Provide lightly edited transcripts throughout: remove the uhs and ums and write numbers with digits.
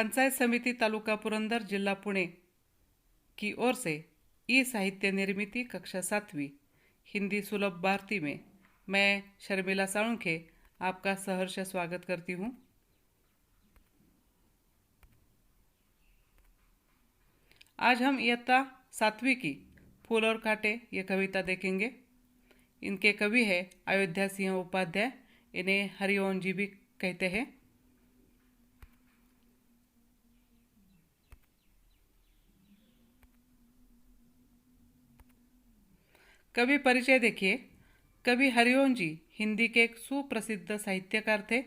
पंचायत समिति तालुका पुरंदर जिला पुणे की ओर से ई साहित्य निर्मिती कक्षा 7वीं हिंदी सुलभ भारती में मैं शर्मिला साळुंखे आपका सहर्ष स्वागत करती हूँ। आज हम इयत्ता 7वीं की फूल और कांटे ये कविता देखेंगे। इनके कवि है अयोध्या सिंह उपाध्याय, इन्हें हरिओम जी भी कहते हैं। कवि परिचय देखिए। कवि हरिओम जी हिंदी के एक सुप्रसिद्ध साहित्यकार थे।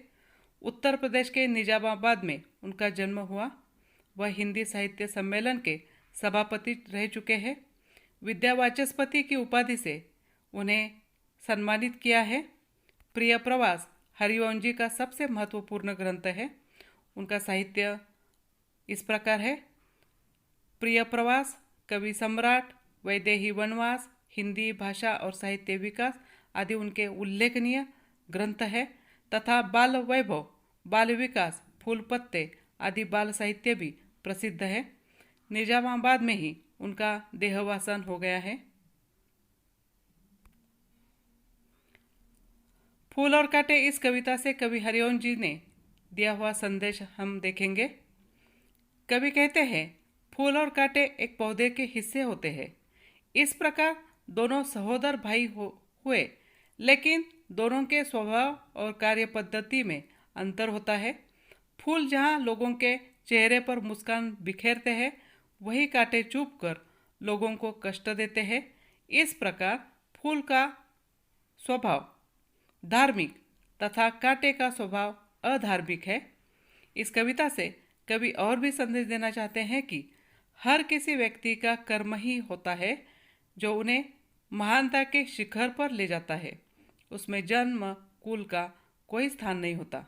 उत्तर प्रदेश के निजामाबाद में उनका जन्म हुआ। वह हिंदी साहित्य सम्मेलन के सभापति रह चुके हैं। विद्या वाचस्पति की उपाधि से उन्हें सम्मानित किया है। प्रिय प्रवास हरिओम जी का सबसे महत्वपूर्ण ग्रंथ है। उनका साहित्य इस प्रकार है: प्रिय प्रवास, कवि सम्राट, वैदेही वनवास, हिंदी भाषा और साहित्य विकास आदि उनके उल्लेखनीय ग्रंथ है तथा बाल वैभव, बाल विकास, फूल पत्ते आदि बाल साहित्य भी प्रसिद्ध है। निजामाबाद में ही उनका देहवासन हो गया है। फूल और कांटे इस कविता से कवि हरिओम जी ने दिया हुआ संदेश हम देखेंगे। कवि कहते हैं, फूल और कांटे एक पौधे के हिस्से होते हैं। इस प्रकार दोनों सहोदर भाई हुए, लेकिन दोनों के स्वभाव और कार्य पद्धति में अंतर होता है। फूल जहाँ लोगों के चेहरे पर मुस्कान बिखेरते हैं, वही कांटे चुभ कर लोगों को कष्ट देते हैं। इस प्रकार फूल का स्वभाव धार्मिक तथा कांटे का स्वभाव अधार्मिक है। इस कविता से कवि और भी संदेश देना चाहते हैं कि हर किसी व्यक्ति का कर्म ही होता है जो उन्हें महानता के शिखर पर ले जाता है। उसमें जन्म कुल का कोई स्थान नहीं होता।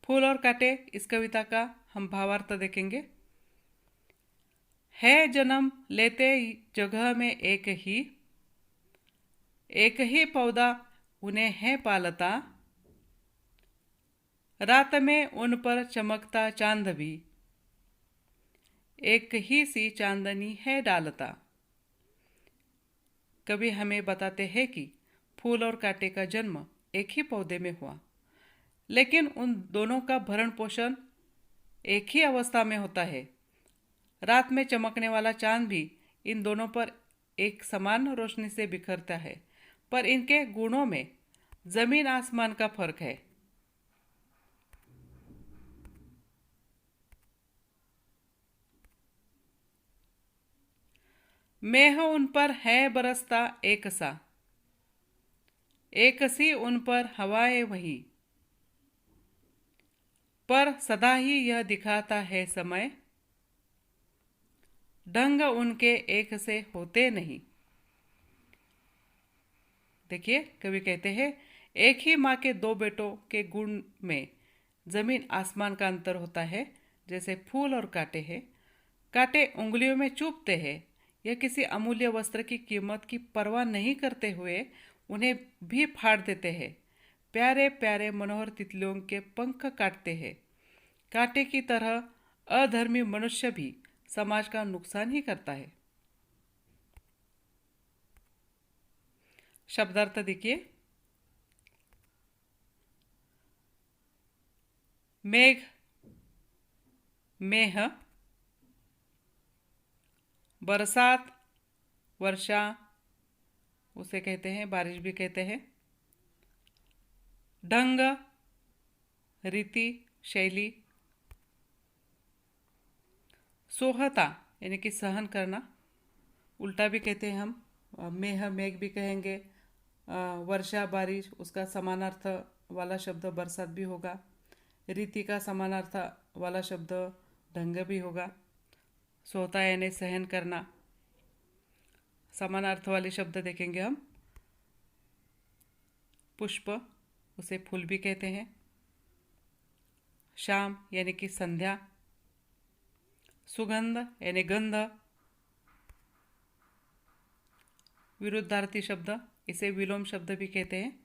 फूल और कांटे इस कविता का हम भावार्थ देखेंगे। है जन्म लेते जगह में एक ही पौधा उन्हें है पालता, रात में उन पर चमकता चांद भी एक ही सी चांदनी है डालता। कवि हमें बताते हैं कि फूल और कांटे का जन्म एक ही पौधे में हुआ, लेकिन उन दोनों का भरण पोषण एक ही अवस्था में होता है। रात में चमकने वाला चांद भी इन दोनों पर एक समान रोशनी से बिखरता है, पर इनके गुणों में जमीन आसमान का फर्क है। मेह उन पर है बरसता एक सा, एक सी उन पर हवाएं वही, पर सदा ही यह दिखाता है समय, ढंग उनके एक से होते नहीं। देखिए, कवि कहते हैं, एक ही माँ के दो बेटों के गुण में जमीन आसमान का अंतर होता है। जैसे फूल और कांटे हैं। कांटे उंगलियों में चुभते हैं। यह किसी अमूल्य वस्त्र की कीमत की परवाह नहीं करते हुए उन्हें भी फाड़ देते हैं। प्यारे प्यारे मनोहर तितलियों के पंख काटते हैं। कांटे की तरह अधर्मी मनुष्य भी समाज का नुकसान ही करता है। शब्दार्थ देखिए। मेघ, मेह, बरसात, वर्षा उसे कहते हैं, बारिश भी कहते हैं। ढंग, रीति, शैली। सोहता यानी कि सहन करना, उल्टा भी कहते हैं हम। मेह, मेघ भी कहेंगे। वर्षा, बारिश, उसका समानार्थ वाला शब्द बरसात भी होगा। रीति का समानार्थ वाला शब्द ढंग भी होगा। सोता यानी सहन करना। समानार्थ वाले शब्द देखेंगे हम। पुष्प, उसे फूल भी कहते हैं। शाम यानी कि संध्या। सुगंध यानी गंध। विरुद्धार्थी शब्द, इसे विलोम शब्द भी कहते हैं।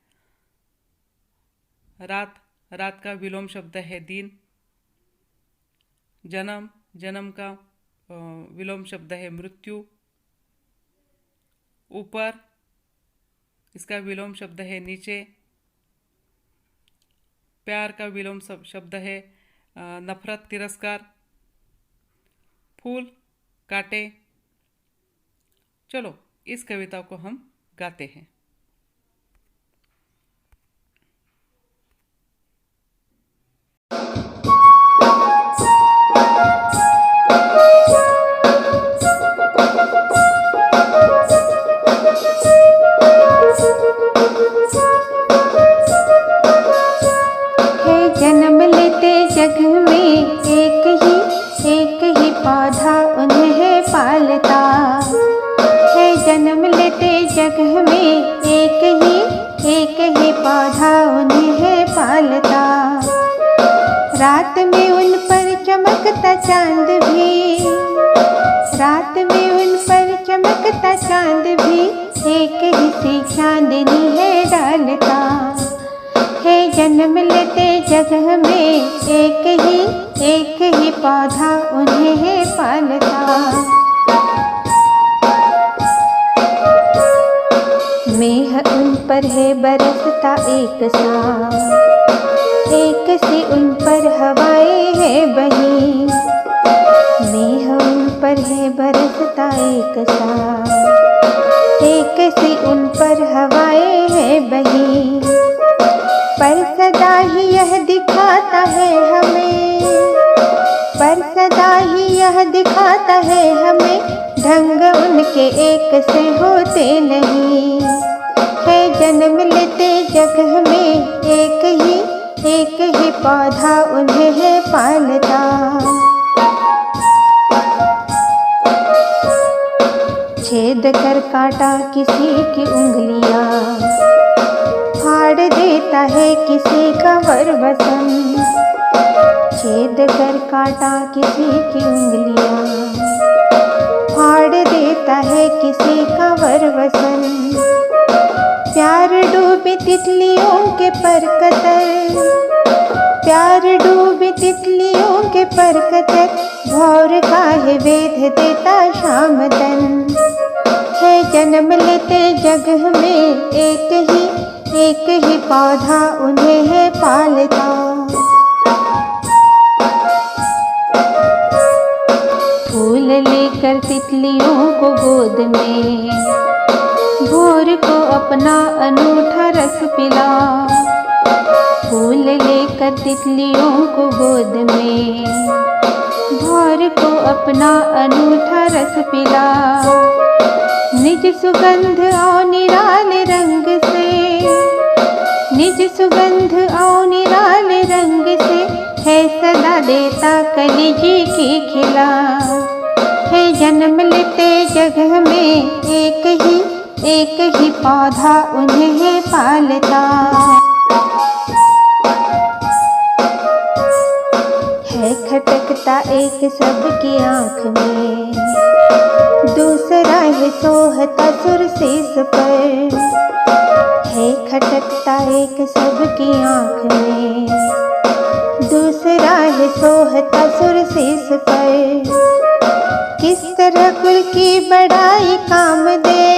रात, रात का विलोम शब्द है दिन। जन्म, जन्म का विलोम शब्द है मृत्यु। ऊपर, इसका विलोम शब्द है नीचे। प्यार का विलोम शब्द है नफरत, तिरस्कार। फूल, कांटे। चलो इस कविता को हम गाते हैं। जन्म लेते जग में एक ही पौधा उन्हें पालता है। जन्म लेते जग में एक ही पौधा उन्हें पालता। रात में उन पर चमकता चांद भी, रात में उन पर चमकता चांद भी एक ही सी चांदनी है डालता है। जन्म लेते जगह में एक ही पौधा उन्हें पालता। मेह उन पर है बरसता एक सा, एक सी उन पर हवाएं है बही। मेह उन पर है बरसता एक सा, एक सी उन पर हवाएं है बही। पर सदा ही यह दिखाता है हमें, पर सदा ही यह दिखाता है हमें, ढंग उनके एक से होते नहीं है। जन्म लेते जगह में एक ही पौधा उन्हें पालता। छेद कर काटा किसी की उंगलियां, फाड़ देता है किसी का वरवसन। छेद कर काटा किसी की उंगलियां, फाड़ देता है किसी का वरवसन। प्यार डूबे तितलियों के पर कतर, प्यार डूबे तितलियों के पर कतर, भौर काहे वेध देता शाम तन है। जन्म लेते जगह में एक ही पौधा उन्हें पालता। फूल लेकर तितलियों को गोद में, भोर को अपना अनूठा रस पिला। फूल लेकर तितलियों को गोद में, भोर को अपना अनूठा रस पिला। निज सुगंध और निराले रंग से, निज सुगंध और निराले रंग से, है सदा देता कलिजी की खिला है। जन्म लेते जगह में एक ही पौधा उन्हें पालता है। खटकता एक सबकी आँख में, दूसरा है सोहता सुरसीस पर है। खटकता एक सबकी आँख में, दूसरा है सोहता सुरसीस पर। किस तरह कुल की बड़ाई काम दे,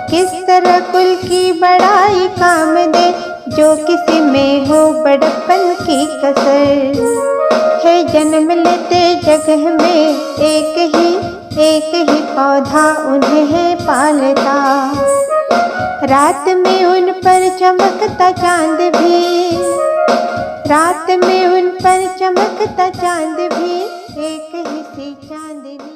किस तरह कुल की बड़ाई काम दे, जो किसी में हो बड़प्पन की कसर है। जन्म लेते जगह में एक ही पौधा उन्हें पालता। रात में उन पर चमकता चांद भी, रात में उन पर चमकता चांद भी एक ही सी चांदनी।